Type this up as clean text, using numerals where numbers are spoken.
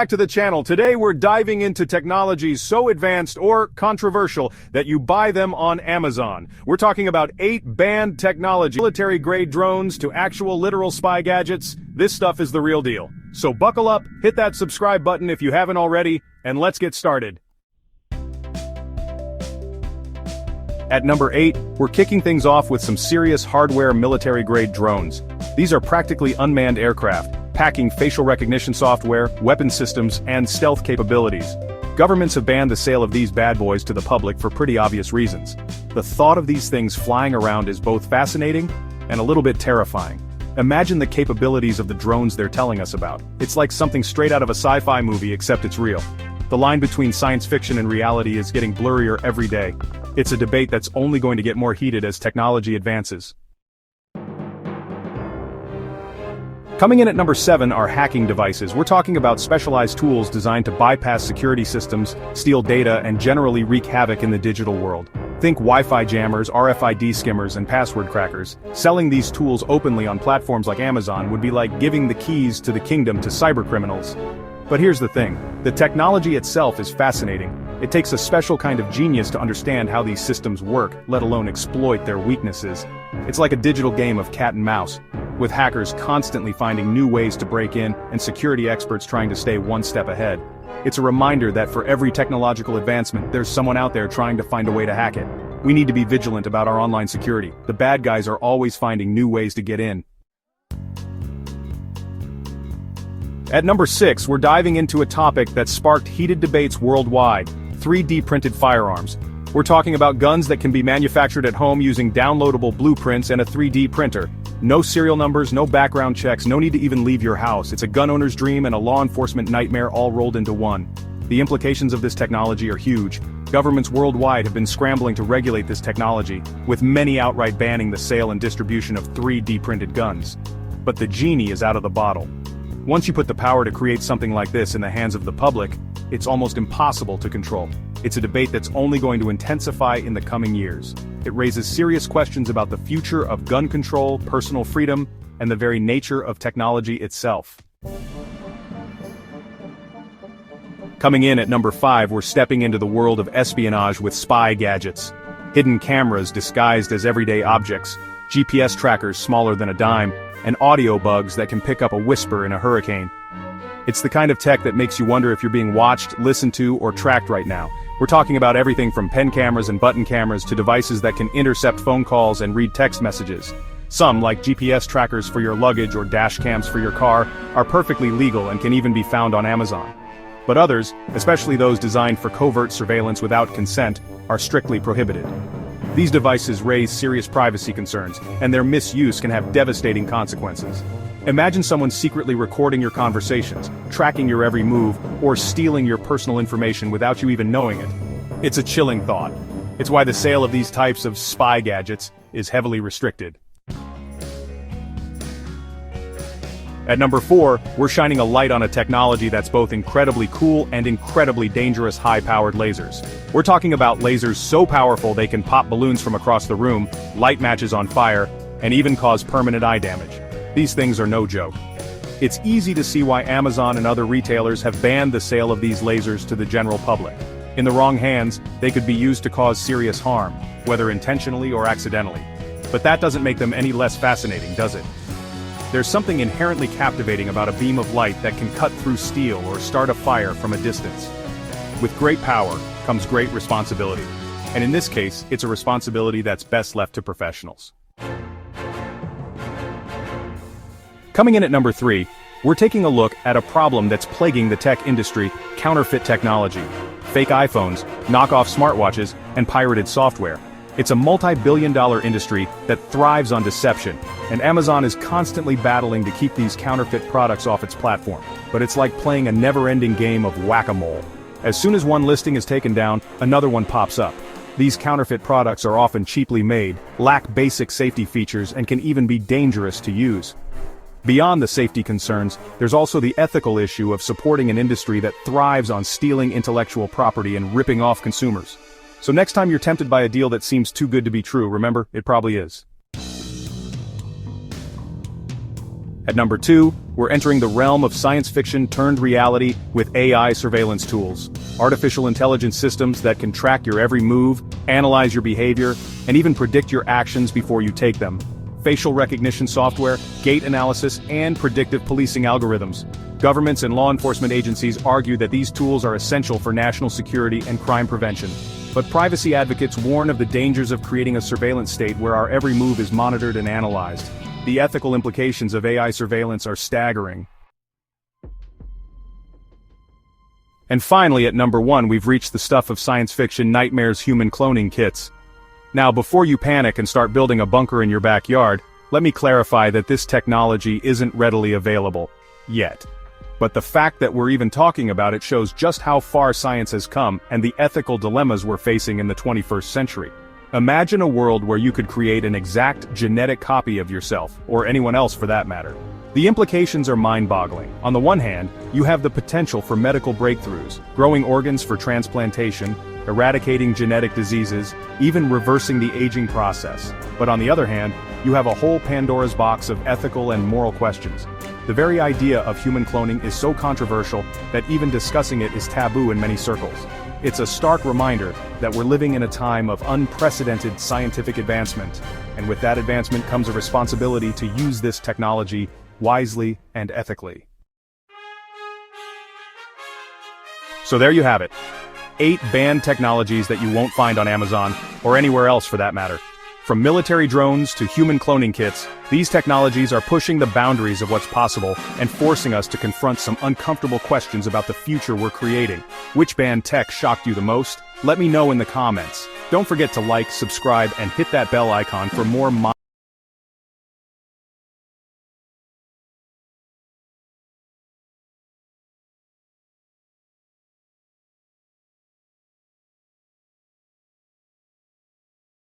back to the channel. Today we're diving into technologies so advanced or controversial that you buy them on Amazon. We're talking about 8 banned technology, military-grade drones to actual literal spy gadgets. This stuff is the real deal. So buckle up, hit that subscribe button if you haven't already, and let's get started. At number 8, we're kicking things off with some serious hardware military-grade drones. These are practically unmanned aircraft, packing facial recognition software, weapon systems, and stealth capabilities. Governments have banned the sale of these bad boys to the public for pretty obvious reasons. The thought of these things flying around is both fascinating and a little bit terrifying. Imagine the capabilities of the drones they're telling us about. It's like something straight out of a sci-fi movie, except it's real. The line between science fiction and reality is getting blurrier every day. It's a debate that's only going to get more heated as technology advances. Coming in at number 7 are hacking devices. We're talking about specialized tools designed to bypass security systems, steal data, and generally wreak havoc in the digital world. Think Wi-Fi jammers, RFID skimmers, and password crackers. Selling these tools openly on platforms like Amazon would be like giving the keys to the kingdom to cybercriminals. But here's the thing, the technology itself is fascinating. It takes a special kind of genius to understand how these systems work, let alone exploit their weaknesses. It's like a digital game of cat and mouse, with hackers constantly finding new ways to break in and security experts trying to stay one step ahead. It's a reminder that for every technological advancement, there's someone out there trying to find a way to hack it. We need to be vigilant about our online security. The bad guys are always finding new ways to get in. At number 6, we're diving into a topic that sparked heated debates worldwide: 3D printed firearms. We're talking about guns that can be manufactured at home using downloadable blueprints and a 3D printer. No serial numbers, no background checks, no need to even leave your house. It's a gun owner's dream and a law enforcement nightmare all rolled into one. The implications of this technology are huge. Governments worldwide have been scrambling to regulate this technology, with many outright banning the sale and distribution of 3D printed guns. But the genie is out of the bottle. Once you put the power to create something like this in the hands of the public, it's almost impossible to control. It's a debate that's only going to intensify in the coming years. It raises serious questions about the future of gun control, personal freedom, and the very nature of technology itself. Coming in at number 5, we're stepping into the world of espionage with spy gadgets. Hidden cameras disguised as everyday objects, GPS trackers smaller than a dime, and audio bugs that can pick up a whisper in a hurricane. It's the kind of tech that makes you wonder if you're being watched, listened to, or tracked right now. We're talking about everything from pen cameras and button cameras to devices that can intercept phone calls and read text messages. Some, like GPS trackers for your luggage or dash cams for your car, are perfectly legal and can even be found on Amazon. But others, especially those designed for covert surveillance without consent, are strictly prohibited. These devices raise serious privacy concerns, and their misuse can have devastating consequences. Imagine someone secretly recording your conversations, tracking your every move, or stealing your personal information without you even knowing it. It's a chilling thought. It's why the sale of these types of spy gadgets is heavily restricted. At number 4, we're shining a light on a technology that's both incredibly cool and incredibly dangerous: high-powered lasers. We're talking about lasers so powerful they can pop balloons from across the room, light matches on fire, and even cause permanent eye damage. These things are no joke. It's easy to see why Amazon and other retailers have banned the sale of these lasers to the general public. In the wrong hands, they could be used to cause serious harm, whether intentionally or accidentally. But that doesn't make them any less fascinating, does it? There's something inherently captivating about a beam of light that can cut through steel or start a fire from a distance. With great power comes great responsibility. And in this case, it's a responsibility that's best left to professionals. Coming in at number 3, we're taking a look at a problem that's plaguing the tech industry: counterfeit technology. Fake iPhones, knockoff smartwatches, and pirated software. It's a multi-billion-dollar industry that thrives on deception, and Amazon is constantly battling to keep these counterfeit products off its platform. But it's like playing a never-ending game of whack-a-mole. As soon as one listing is taken down, another one pops up. These counterfeit products are often cheaply made, lack basic safety features, and can even be dangerous to use. Beyond the safety concerns, there's also the ethical issue of supporting an industry that thrives on stealing intellectual property and ripping off consumers. So next time you're tempted by a deal that seems too good to be true, remember, it probably is. At number 2, we're entering the realm of science fiction turned reality with AI surveillance tools. Artificial intelligence systems that can track your every move, analyze your behavior, and even predict your actions before you take them. Facial recognition software, gait analysis, and predictive policing algorithms. Governments and law enforcement agencies argue that these tools are essential for national security and crime prevention. But privacy advocates warn of the dangers of creating a surveillance state where our every move is monitored and analyzed. The ethical implications of AI surveillance are staggering. And finally, at number 1, we've reached the stuff of science fiction nightmares: human cloning kits. Now, before you panic and start building a bunker in your backyard, let me clarify that this technology isn't readily available. Yet. But the fact that we're even talking about it shows just how far science has come and the ethical dilemmas we're facing in the 21st century. Imagine a world where you could create an exact genetic copy of yourself, or anyone else for that matter. The implications are mind-boggling. On the one hand, you have the potential for medical breakthroughs, growing organs for transplantation, eradicating genetic diseases, even reversing the aging process. But on the other hand, you have a whole Pandora's box of ethical and moral questions. The very idea of human cloning is so controversial that even discussing it is taboo in many circles. It's a stark reminder that we're living in a time of unprecedented scientific advancement, and with that advancement comes a responsibility to use this technology wisely and ethically. So there you have it. 8 banned technologies that you won't find on Amazon, or anywhere else for that matter. From military drones to human cloning kits, these technologies are pushing the boundaries of what's possible and forcing us to confront some uncomfortable questions about the future we're creating. Which banned tech shocked you the most? Let me know in the comments. Don't forget to like, subscribe, and hit that bell icon for more